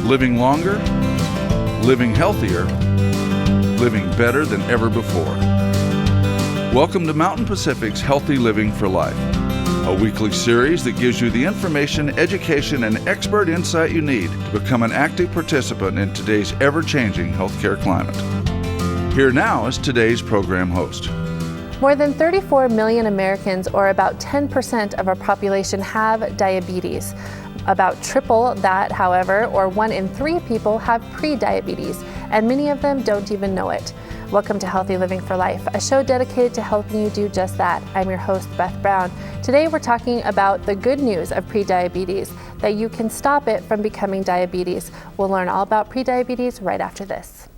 living longer, living healthier, living better than ever before. Welcome to Mountain Pacific's Healthy Living for Life, a weekly series that gives you the information, education, and expert insight you need to become an active participant in today's ever-changing healthcare climate. Here now is today's program host. More than 34 million Americans, or about 10% of our population, have diabetes. About triple that, however, or 1 in 3 people have pre-diabetes, and many of them don't even know it. Welcome to Healthy Living for Life, a show dedicated to helping you do just that. I'm your host, Beth Brown. Today we're talking about the good news of pre-diabetes, that you can stop it from becoming diabetes. We'll learn all about pre-diabetes right after this.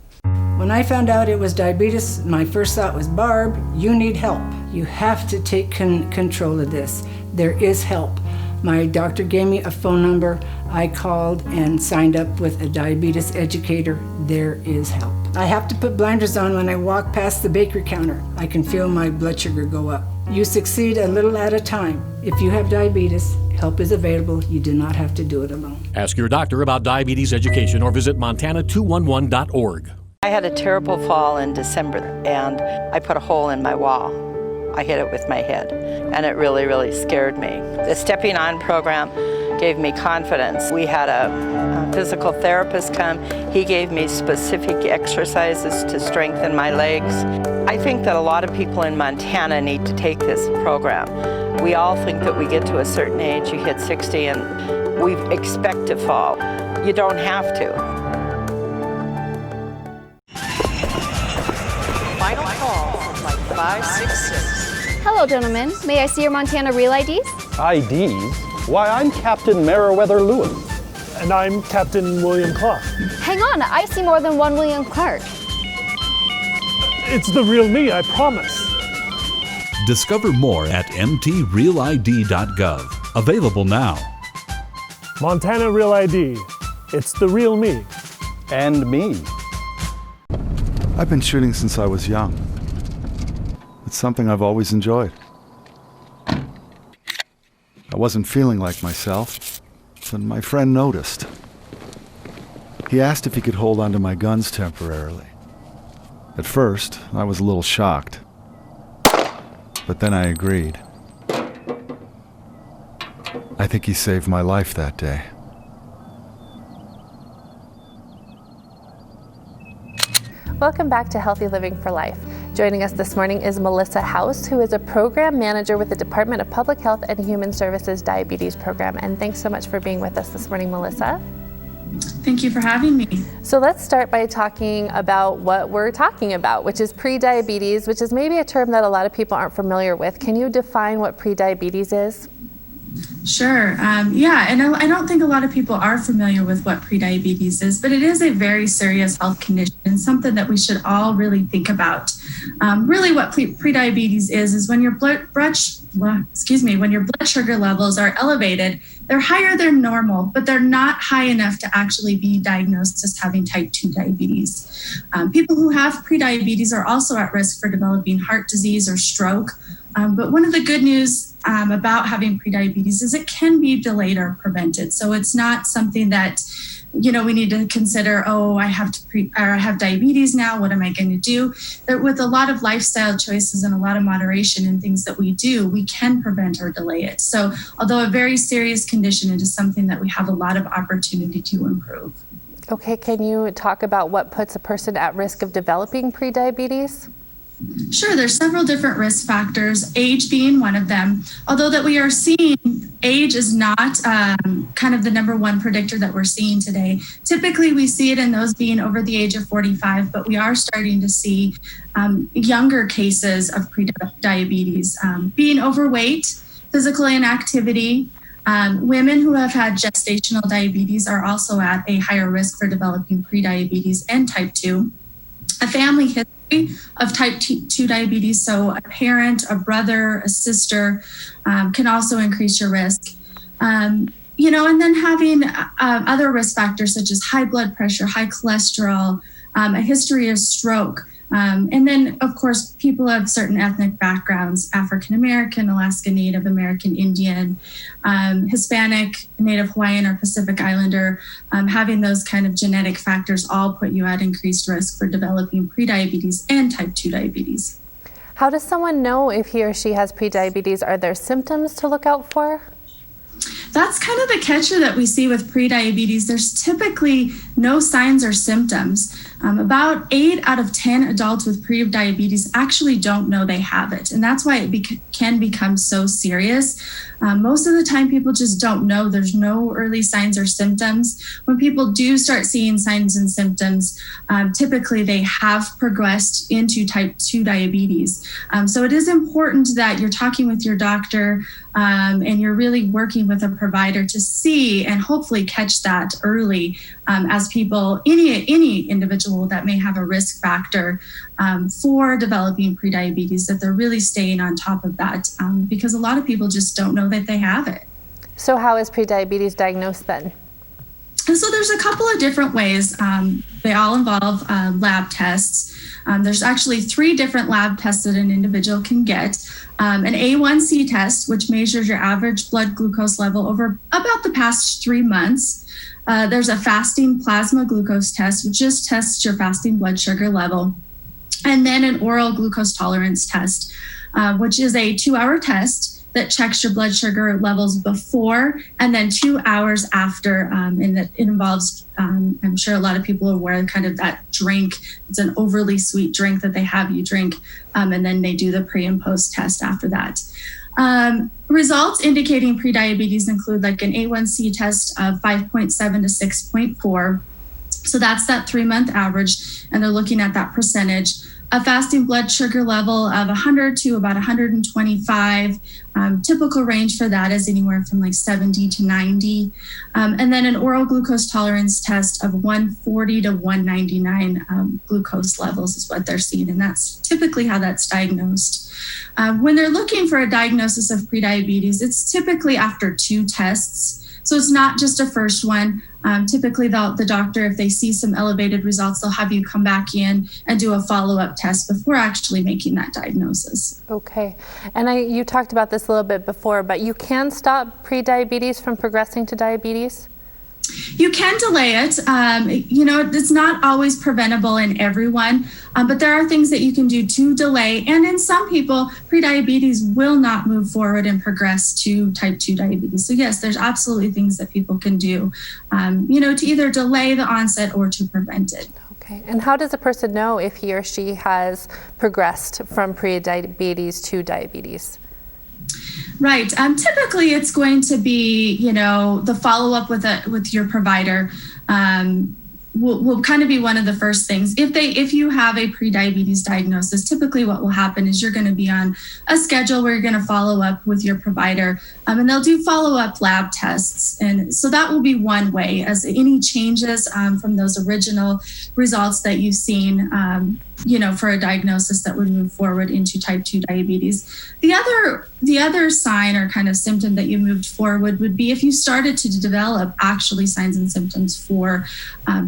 When I found out it was diabetes, my first thought was, Barb, you need help. You have to take control of this. There is help. My doctor gave me a phone number. I called and signed up with a diabetes educator. There is help. I have to put blinders on when I walk past the bakery counter. I can feel my blood sugar go up. You succeed a little at a time. If you have diabetes, help is available. You do not have to do it alone. Ask your doctor about diabetes education or visit montana211.org. I had a terrible fall in December, and I put a hole in my wall. I hit it with my head, and it really, really scared me. The Stepping On program gave me confidence. We had a physical therapist come. He gave me specific exercises to strengthen my legs. I think that a lot of people in Montana need to take this program. We all think that we get to a certain age, you hit 60, and we expect to fall. You don't have to. Final call from like 566. Hello, gentlemen. May I see your Montana Real IDs? IDs? Why, I'm Captain Meriwether Lewis. And I'm Captain William Clark. Hang on, I see more than one William Clark. It's the real me, I promise. Discover more at mtrealid.gov. Available now. Montana Real ID. It's the real me. And me. I've been shooting since I was young. It's something I've always enjoyed. I wasn't feeling like myself, but my friend noticed. He asked if he could hold onto my guns temporarily. At first, I was a little shocked, but then I agreed. I think he saved my life that day. Welcome back to Healthy Living for Life. Joining us this morning is Melissa House, who is a program manager with the Department of Public Health and Human Services Diabetes Program. And thanks so much for being with us this morning, Melissa. Thank you for having me. So let's start by talking about what we're talking about, which is pre-diabetes, which is maybe a term that a lot of people aren't familiar with. Can you define what pre-diabetes is? Sure. And I don't think a lot of people are familiar with what prediabetes is, but it is a very serious health condition and something that we should all really think about. Really what prediabetes is when your blood sugar levels are elevated. They're higher than normal, but they're not high enough to actually be diagnosed as having type 2 diabetes. People who have prediabetes are also at risk for developing heart disease or stroke. But one of the good news about having prediabetes is it can be delayed or prevented. So it's not something that, we need to consider, I have diabetes now, what am I going to do? That with a lot of lifestyle choices and a lot of moderation and things that we do, we can prevent or delay it. So although a very serious condition, it is something that we have a lot of opportunity to improve. Okay, can you talk about what puts a person at risk of developing prediabetes? Sure, there's several different risk factors, age being one of them. Although that we are seeing age is not kind of the number one predictor that we're seeing today. Typically, we see it in those being over the age of 45, but we are starting to see younger cases of prediabetes. Being overweight, physical inactivity, women who have had gestational diabetes are also at a higher risk for developing prediabetes and type 2. A family history of type 2 diabetes, so a parent, a brother, a sister, can also increase your risk. And then having other risk factors such as high blood pressure, high cholesterol, a history of stroke, And then, of course, people of certain ethnic backgrounds, African American, Alaska Native American, Indian, Hispanic, Native Hawaiian, or Pacific Islander, having those kind of genetic factors all put you at increased risk for developing prediabetes and type 2 diabetes. How does someone know if he or she has prediabetes? Are there symptoms to look out for? That's kind of the catcher that we see with prediabetes. There's typically no signs or symptoms. About 8 out of 10 adults with prediabetes actually don't know they have it. And that's why it can become so serious. Most of the time, people just don't know. There's no early signs or symptoms. When people do start seeing signs and symptoms, typically they have progressed into type 2 diabetes. So it is important that you're talking with your doctor and you're really working with a provider to see and hopefully catch that early as people, any individual that may have a risk factor for developing prediabetes, that they're really staying on top of that because a lot of people just don't know that they have it. So how is prediabetes diagnosed then? And so there's a couple of different ways. They all involve lab tests. There's actually 3 different lab tests that an individual can get. An A1C test, which measures your average blood glucose level over about the past 3 months. There's a fasting plasma glucose test, which just tests your fasting blood sugar level. And then an oral glucose tolerance test, which is a 2-hour test that checks your blood sugar levels before and then 2 hours after. And it involves, I'm sure a lot of people are aware, kind of that drink. It's an overly sweet drink that they have you drink. And then they do the pre and post test after that. Results indicating prediabetes include like an A1C test of 5.7 to 6.4. So that's that 3-month average. And they're looking at that percentage. A fasting blood sugar level of 100 to about 125. Typical range for that is anywhere from like 70 to 90. And then an oral glucose tolerance test of 140 to 199 glucose levels is what they're seeing. And that's typically how that's diagnosed. When they're looking for a diagnosis of prediabetes, it's typically after 2 tests. So it's not just a first one. Typically, the doctor, if they see some elevated results, they'll have you come back in and do a follow-up test before actually making that diagnosis. Okay. And you talked about this a little bit before, but you can stop prediabetes from progressing to diabetes? You can delay it. It's not always preventable in everyone, but there are things that you can do to delay. And in some people, prediabetes will not move forward and progress to type 2 diabetes. So yes, there's absolutely things that people can do, to either delay the onset or to prevent it. Okay. And how does a person know if he or she has progressed from prediabetes to diabetes? Right. Typically, it's going to be, the follow-up with your provider will kind of be one of the first things. If you have a prediabetes diagnosis, typically what will happen is you're going to be on a schedule where you're going to follow up with your provider, and they'll do follow-up lab tests. And so that will be one way, as any changes from those original results that you've seen, for a diagnosis that would move forward into type 2 diabetes. The other sign or kind of symptom that you moved forward would be if you started to develop actually signs and symptoms for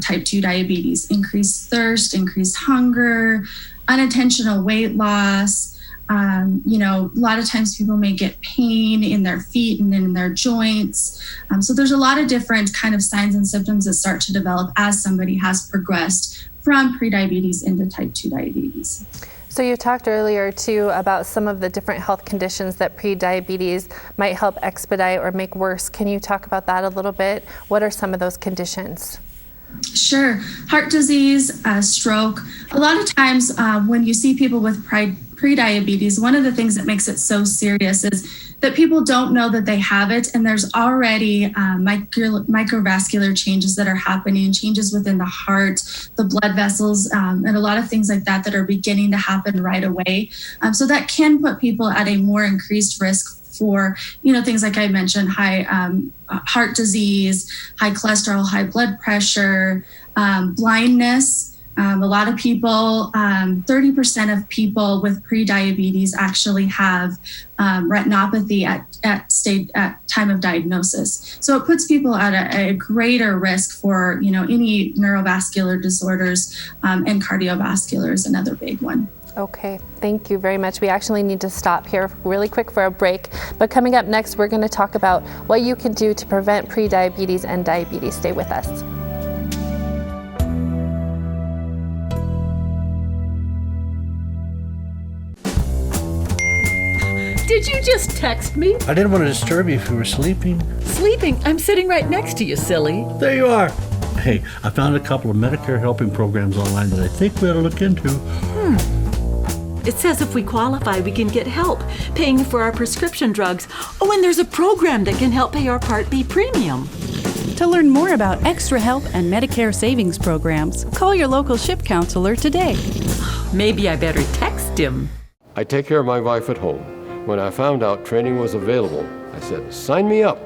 type 2 diabetes: increased thirst, increased hunger, unintentional weight loss. A lot of times people may get pain in their feet and then in their joints. So there's a lot of different kind of signs and symptoms that start to develop as somebody has progressed from prediabetes into type 2 diabetes. So you talked earlier too about some of the different health conditions that prediabetes might help expedite or make worse. Can you talk about that a little bit? What are some of those conditions? Sure. Heart disease, stroke. A lot of times when you see people with prediabetes, one of the things that makes it so serious is that people don't know that they have it, and there's already microvascular changes that are happening, changes within the heart, the blood vessels, and a lot of things like that are beginning to happen right away. So that can put people at a more increased risk for, things like I mentioned, high heart disease, high cholesterol, high blood pressure, blindness. A lot of people, 30% of people with prediabetes actually have retinopathy at time of diagnosis. So it puts people at a greater risk for, any neurovascular disorders, and cardiovascular is another big one. Okay, thank you very much. We actually need to stop here really quick for a break. But coming up next, we're going to talk about what you can do to prevent prediabetes and diabetes. Stay with us. Did you just text me? I didn't want to disturb you if you were sleeping. Sleeping? I'm sitting right next to you, silly. There you are. Hey, I found a couple of Medicare helping programs online that I think we ought to look into. It says if we qualify, we can get help paying for our prescription drugs. Oh, and there's a program that can help pay our Part B premium. To learn more about extra help and Medicare savings programs, call your local SHIP counselor today. Maybe I better text him. I take care of my wife at home. When I found out training was available, I said, sign me up.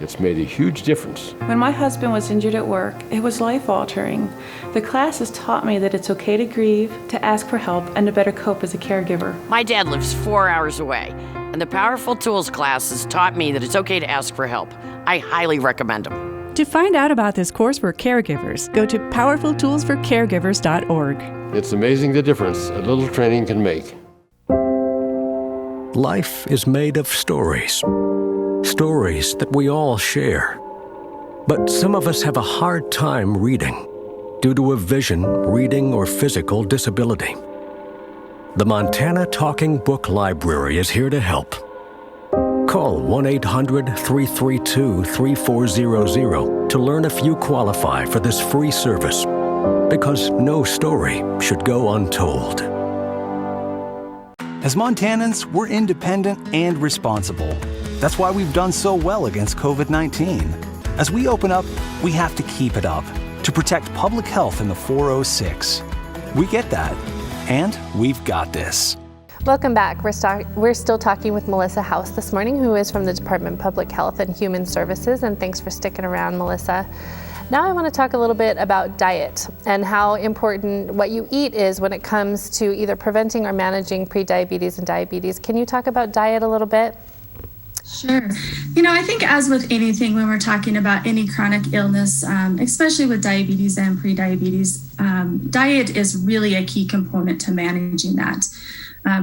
It's made a huge difference. When my husband was injured at work, it was life-altering. The classes taught me that it's okay to grieve, to ask for help, and to better cope as a caregiver. My dad lives 4 hours away, and the Powerful Tools classes taught me that it's okay to ask for help. I highly recommend them. To find out about this course for caregivers, go to powerfultoolsforcaregivers.org. It's amazing the difference a little training can make. Life is made of stories. Stories that we all share. But some of us have a hard time reading due to a vision, reading, or physical disability. The Montana Talking Book Library is here to help. Call 1-800-332-3400 to learn if you qualify for this free service, because no story should go untold. As Montanans, we're independent and responsible. That's why we've done so well against COVID-19. As we open up, we have to keep it up to protect public health in the 406. We get that, and we've got this. Welcome back. We're still talking with Melissa House this morning, who is from the Department of Public Health and Human Services, and thanks for sticking around, Melissa. Now I want to talk a little bit about diet and how important what you eat is when it comes to either preventing or managing prediabetes and diabetes. Can you talk about diet a little bit? Sure. I think as with anything, when we're talking about any chronic illness, especially with diabetes and prediabetes, diet is really a key component to managing that.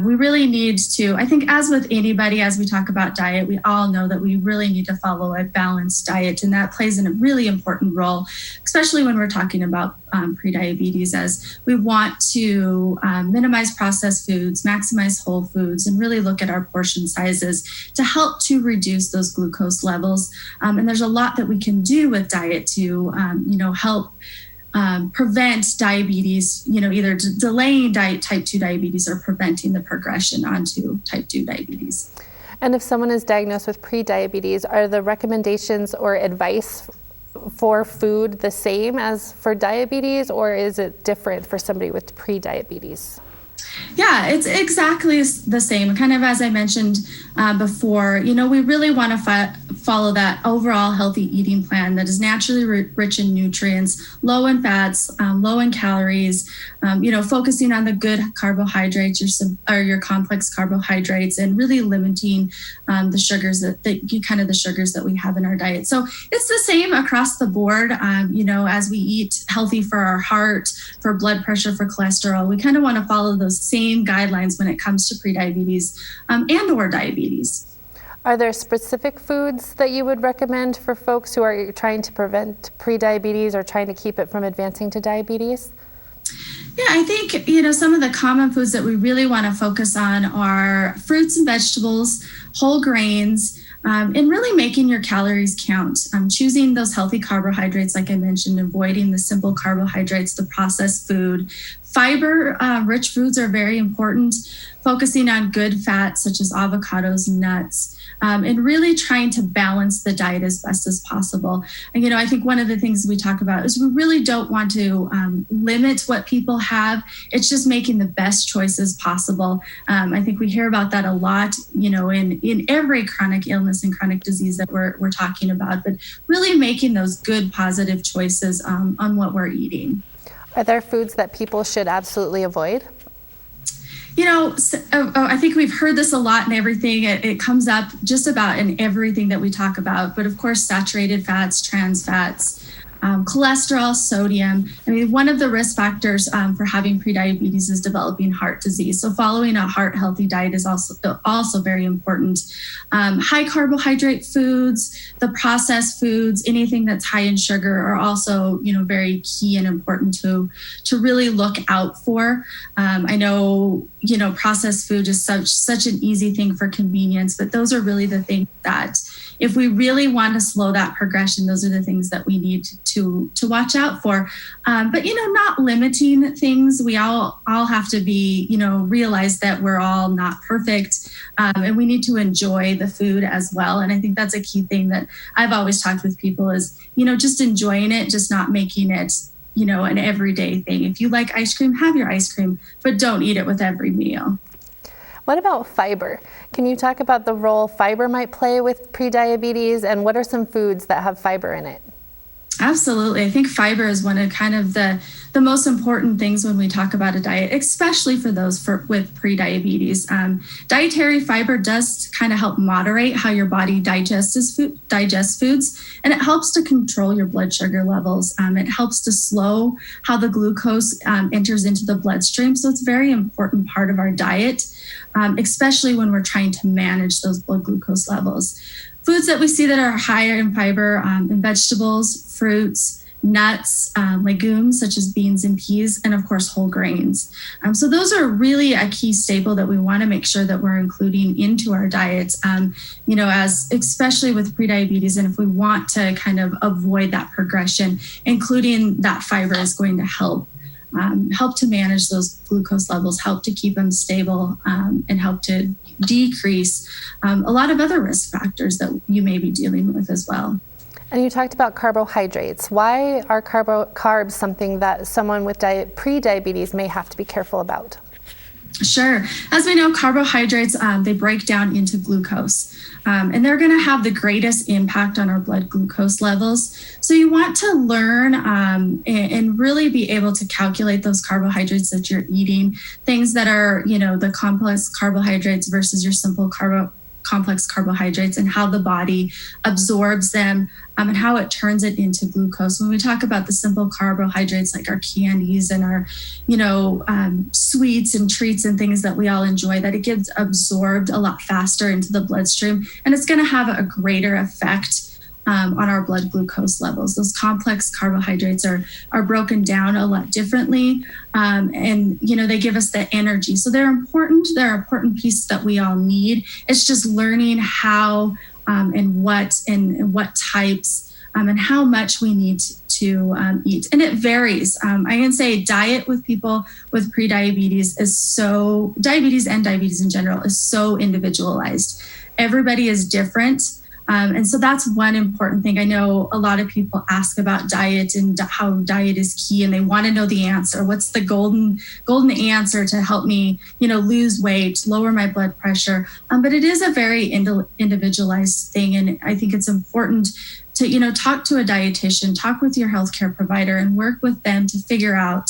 We really need to, I think as with anybody, as we talk about diet, we all know that we really need to follow a balanced diet, and that plays a really important role, especially when we're talking about prediabetes, as we want to minimize processed foods, maximize whole foods, and really look at our portion sizes to help to reduce those glucose levels. And there's a lot that we can do with diet to, help prevent diabetes, either delaying type 2 diabetes or preventing the progression onto type 2 diabetes. And if someone is diagnosed with prediabetes, are the recommendations or advice for food the same as for diabetes, or is it different for somebody with prediabetes? Yeah, it's exactly the same. Kind of as I mentioned before, we really want to follow that overall healthy eating plan that is naturally rich in nutrients, low in fats, low in calories, focusing on the good carbohydrates, your complex carbohydrates, and really limiting the sugars the sugars that we have in our diet. So it's the same across the board. As we eat healthy for our heart, for blood pressure, for cholesterol, we kind of want to follow those same guidelines when it comes to prediabetes and or diabetes. Are there specific foods that you would recommend for folks who are trying to prevent prediabetes or trying to keep it from advancing to diabetes? Yeah, I think, some of the common foods that we really want to focus on are fruits and vegetables, whole grains, and really making your calories count. Choosing those healthy carbohydrates, like I mentioned, avoiding the simple carbohydrates, the processed food. Fiber, rich foods are very important. Focusing on good fats such as avocados, nuts, and really trying to balance the diet as best as possible. And, I think one of the things we talk about is we really don't want to limit what people have. It's just making the best choices possible. I think we hear about that a lot, in every chronic illness and chronic disease that we're talking about, but really making those good, positive choices on what we're eating. Are there foods that people should absolutely avoid? I think we've heard this a lot in everything. It comes up just about in everything that we talk about. But of course, saturated fats, trans fats, cholesterol, sodium. I mean, one of the risk factors for having prediabetes is developing heart disease. So following a heart healthy diet is also very important. High carbohydrate foods, the processed foods, anything that's high in sugar are also, very key and important to really look out for. I know, processed food is such an easy thing for convenience, but those are really the things that if we really want to slow that progression, those are the things that we need to watch out for. But, not limiting things. We all have to be, realize that we're all not perfect, and we need to enjoy the food as well. And I think that's a key thing that I've always talked with people is, just enjoying it, just not making it, an everyday thing. If you like ice cream, have your ice cream, but don't eat it with every meal. What about fiber? Can you talk about the role fiber might play with prediabetes, and what are some foods that have fiber in it? Absolutely. I think fiber is one of kind of the most important things when we talk about a diet, especially for those with prediabetes. Dietary fiber does kind of help moderate how your body digests foods, and it helps to control your blood sugar levels. It helps to slow how the glucose enters into the bloodstream. So it's a very important part of our diet, especially when we're trying to manage those blood glucose levels. Foods that we see that are higher in fiber, in vegetables, fruits, nuts, legumes such as beans and peas, and of course whole grains. So those are really a key staple that we want to make sure that we're including into our diets, as especially with prediabetes. And if we want to kind of avoid that progression, including that fiber is going to help to manage those glucose levels, help to keep them stable, and help to decrease a lot of other risk factors that you may be dealing with as well. And you talked about carbohydrates. Why are carbs something that someone with prediabetes may have to be careful about? Sure. As we know, carbohydrates, they break down into glucose, and they're going to have the greatest impact on our blood glucose levels. So you want to learn and really be able to calculate those carbohydrates that you're eating, things that are, the complex carbohydrates versus your simple complex carbohydrates, and how the body absorbs them, and how it turns it into glucose. When we talk about the simple carbohydrates like our candies and our, sweets and treats and things that we all enjoy, that it gets absorbed a lot faster into the bloodstream, and it's going to have a greater effect on our blood glucose levels. Those complex carbohydrates are broken down a lot differently, and they give us the energy. So they're important. They're an important piece that we all need. It's just learning how and what types and how much we need to eat. And it varies. I can say diet with people with prediabetes diabetes and diabetes in general is so individualized. Everybody is different. And so that's one important thing. I know a lot of people ask about diet and how diet is key, and they want to know the answer. What's the golden answer to help me, lose weight, lower my blood pressure? But it is a very individualized thing. And I think it's important to, talk to a dietitian, talk with your healthcare provider, and work with them to figure out,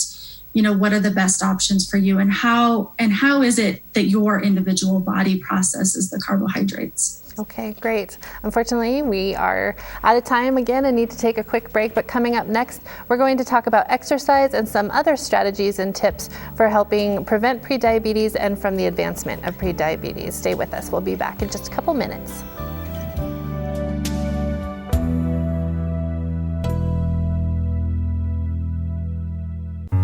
what are the best options for you, and how is it that your individual body processes the carbohydrates. Okay, great. Unfortunately, we are out of time again and need to take a quick break, but coming up next, we're going to talk about exercise and some other strategies and tips for helping prevent prediabetes and from the advancement of prediabetes. Stay with us. We'll be back in just a couple minutes.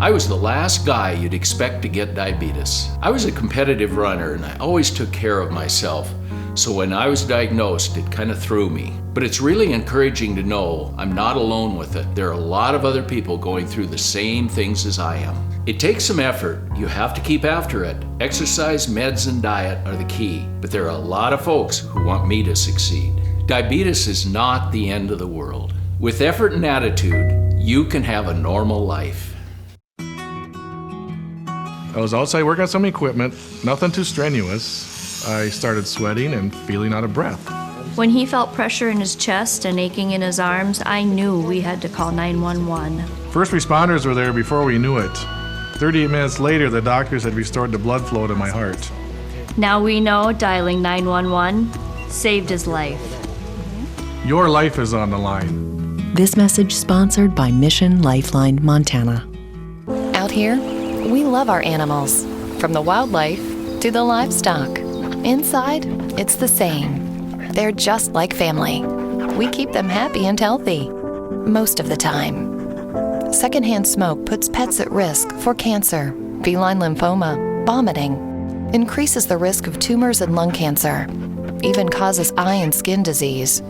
I was the last guy you'd expect to get diabetes. I was a competitive runner and I always took care of myself. So when I was diagnosed, it kind of threw me. But it's really encouraging to know I'm not alone with it. There are a lot of other people going through the same things as I am. It takes some effort. You have to keep after it. Exercise, meds, and diet are the key. But there are a lot of folks who want me to succeed. Diabetes is not the end of the world. With effort and attitude, you can have a normal life. I was outside working on some equipment, nothing too strenuous. I started sweating and feeling out of breath. When he felt pressure in his chest and aching in his arms, I knew we had to call 911. First responders were there before we knew it. 38 minutes later, the doctors had restored the blood flow to my heart. Now we know dialing 911 saved his life. Your life is on the line. This message sponsored by Mission Lifeline Montana. Out here, we love our animals, from the wildlife to the livestock. Inside, it's the same. They're just like family. We keep them happy and healthy, most of the time. Secondhand smoke puts pets at risk for cancer, feline lymphoma, vomiting, increases the risk of tumors and lung cancer, even causes eye and skin disease.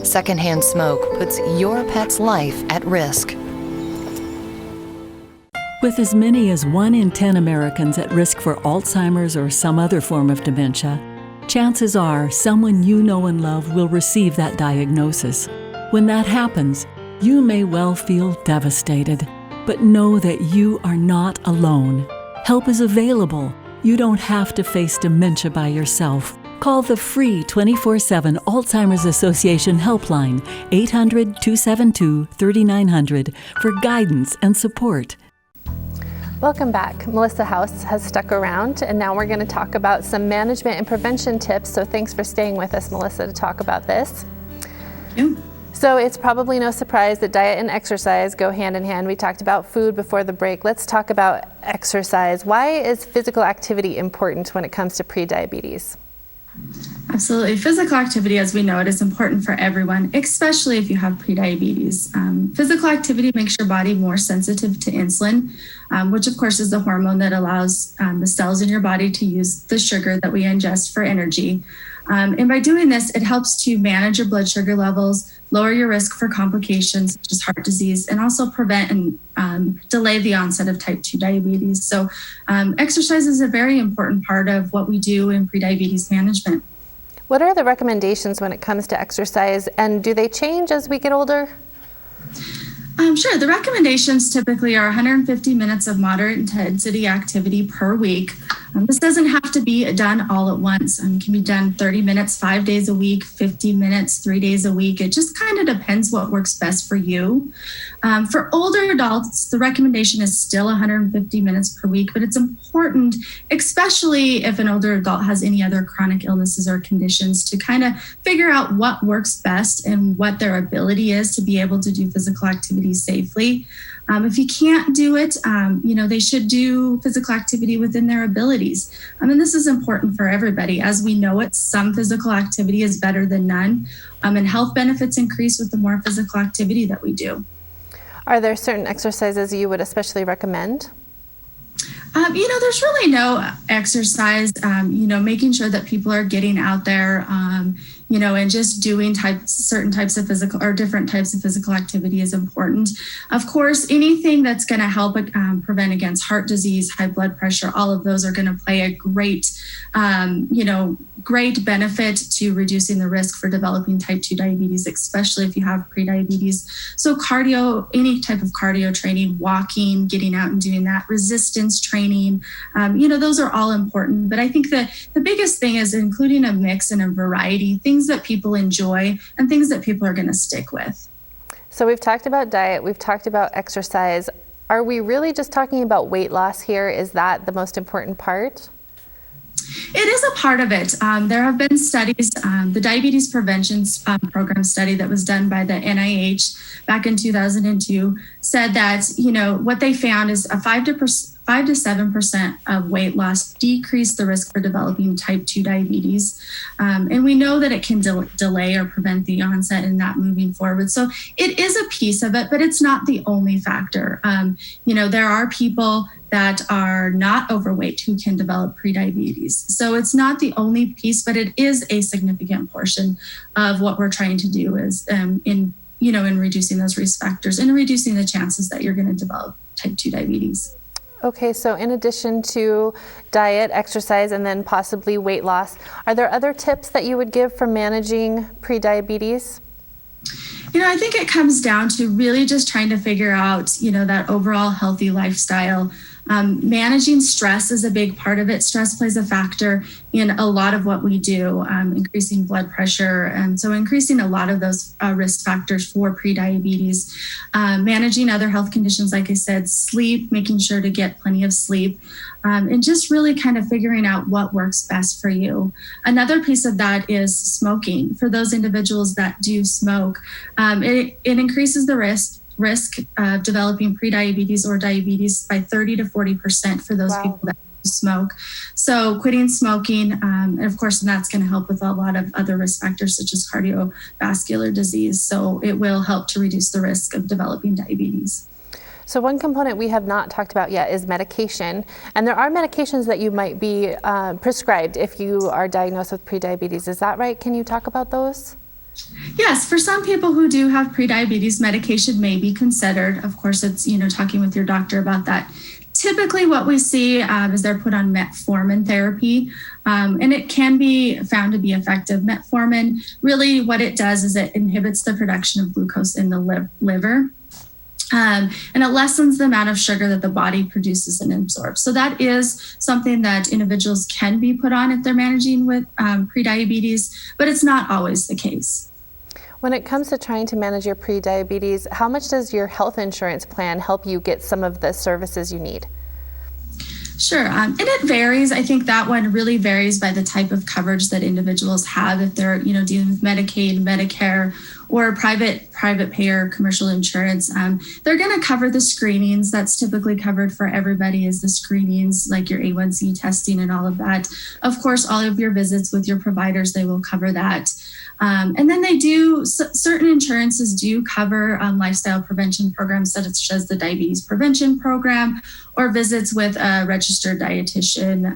Secondhand smoke puts your pet's life at risk. With as many as 1 in 10 Americans at risk for Alzheimer's or some other form of dementia, chances are someone you know and love will receive that diagnosis. When that happens, you may well feel devastated, but know that you are not alone. Help is available. You don't have to face dementia by yourself. Call the free 24/7 Alzheimer's Association helpline, 800-272-3900, for guidance and support. Welcome back. Melissa House has stuck around, and now we're going to talk about some management and prevention tips. So thanks for staying with us, Melissa, to talk about this. Yeah. So it's probably no surprise that diet and exercise go hand in hand. We talked about food before the break. Let's talk about exercise. Why is physical activity important when it comes to prediabetes? Absolutely. Physical activity, as we know it, is important for everyone, especially if you have prediabetes. Physical activity makes your body more sensitive to insulin, which of course is the hormone that allows the cells in your body to use the sugar that we ingest for energy. And by doing this, it helps to manage your blood sugar levels, lower your risk for complications such as heart disease, and also prevent and delay the onset of type 2 diabetes. So exercise is a very important part of what we do in prediabetes management. What are the recommendations when it comes to exercise, and do they change as we get older? Sure. The recommendations typically are 150 minutes of moderate intensity activity per week. This doesn't have to be done all at once. It can be done 30 minutes, 5 days a week, 50 minutes, 3 days a week. It just kind of depends what works best for you. For older adults, the recommendation is still 150 minutes per week, but it's important, especially if an older adult has any other chronic illnesses or conditions, to kind of figure out what works best and what their ability is to be able to do physical activity safely. If you can't do it, they should do physical activity within their abilities. And this is important for everybody. As we know it, some physical activity is better than none, and health benefits increase with the more physical activity that we do. Are there certain exercises you would especially recommend? There's really no exercise, making sure that people are getting out there, and just doing certain types of physical or different types of physical activity is important. Of course, anything that's going to help prevent against heart disease, high blood pressure, all of those are going to play a great benefit to reducing the risk for developing type 2 diabetes, especially if you have prediabetes. So cardio, any type of cardio training, walking, getting out and doing that, resistance training, those are all important. But I think that the biggest thing is including a mix and a variety, things that people enjoy and things that people are going to stick with. So we've talked about diet, we've talked about exercise. Are we really just talking about weight loss here? Is that the most important part? It is a part of it. There have been studies, the Diabetes Prevention Program study that was done by the NIH back in 2002 said that, what they found is a 5 to 7% of weight loss decreased the risk for developing type 2 diabetes. And we know that it can delay or prevent the onset and that moving forward. So it is a piece of it, but it's not the only factor. There are people that are not overweight who can develop prediabetes. So it's not the only piece, but it is a significant portion of what we're trying to do is in reducing those risk factors and reducing the chances that you're going to develop type 2 diabetes. Okay, so in addition to diet, exercise, and then possibly weight loss, are there other tips that you would give for managing prediabetes? I think it comes down to really just trying to figure out, that overall healthy lifestyle. Managing stress is a big part of it. Stress plays a factor in a lot of what we do, increasing blood pressure. And so increasing a lot of those risk factors for prediabetes. Managing other health conditions, like I said, sleep, making sure to get plenty of sleep. And just really kind of figuring out what works best for you. Another piece of that is smoking. For those individuals that do smoke, it increases the risk of developing prediabetes or diabetes by 30 to 40% for those people that smoke. So quitting smoking, and of course, that's going to help with a lot of other risk factors such as cardiovascular disease. So it will help to reduce the risk of developing diabetes. So one component we have not talked about yet is medication. And there are medications that you might be prescribed if you are diagnosed with prediabetes. Is that right? Can you talk about those? Yes, for some people who do have prediabetes, medication may be considered. Of course, it's, talking with your doctor about that. Typically what we see is they're put on metformin therapy, and it can be found to be effective. Metformin, really what it does is it inhibits the production of glucose in the liver. And it lessens the amount of sugar that the body produces and absorbs. So that is something that individuals can be put on if they're managing with prediabetes, but it's not always the case. When it comes to trying to manage your prediabetes, how much does your health insurance plan help you get some of the services you need? Sure, and it varies. I think that one really varies by the type of coverage that individuals have. If they're, dealing with Medicaid, Medicare, or private payer commercial insurance, they're going to cover the screenings. That's typically covered for everybody, is the screenings, like your A1C testing and all of that. Of course, all of your visits with your providers, they will cover that. And then certain insurances do cover lifestyle prevention programs such as the diabetes prevention program or visits with a registered dietitian,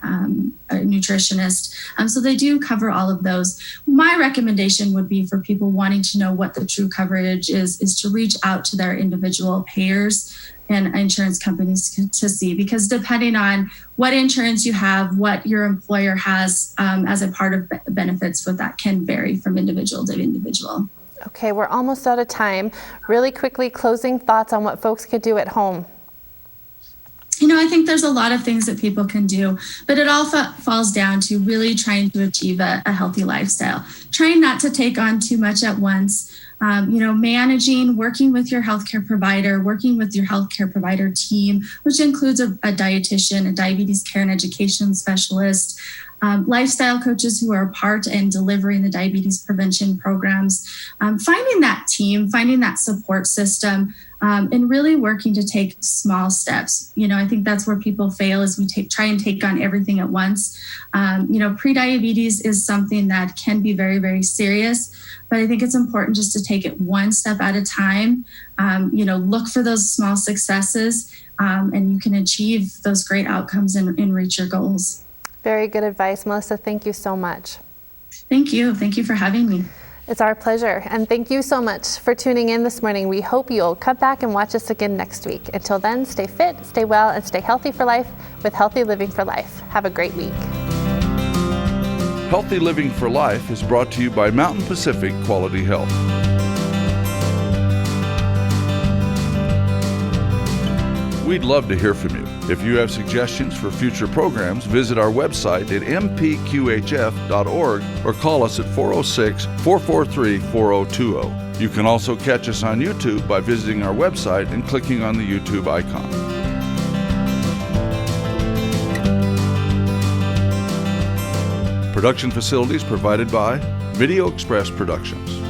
a nutritionist. So they do cover all of those. My recommendation would be for people wanting to know what the true coverage is to reach out to their individual payers and insurance companies to see, because depending on what insurance you have, what your employer has as a part of benefits with that can vary from individual to individual. Okay, we're almost out of time. Really quickly, closing thoughts on what folks could do at home. I think there's a lot of things that people can do, but it all falls down to really trying to achieve a healthy lifestyle. Trying not to take on too much at once. Managing, working with your healthcare provider, working with your healthcare provider team, which includes a dietitian, a diabetes care and education specialist, lifestyle coaches who are part and delivering the diabetes prevention programs, finding that team, finding that support system, and really working to take small steps. I think that's where people fail, is we try and take on everything at once. Prediabetes is something that can be very, very serious, but I think it's important just to take it one step at a time. Look for those small successes, and you can achieve those great outcomes and reach your goals. Very good advice, Melissa. Thank you so much. Thank you. Thank you for having me. It's our pleasure. And thank you so much for tuning in this morning. We hope you'll come back and watch us again next week. Until then, stay fit, stay well, and stay healthy for life with Healthy Living for Life. Have a great week. Healthy Living for Life is brought to you by Mountain Pacific Quality Health. We'd love to hear from you. If you have suggestions for future programs, visit our website at mpqhf.org or call us at 406-443-4020. You can also catch us on YouTube by visiting our website and clicking on the YouTube icon. Production facilities provided by Video Express Productions.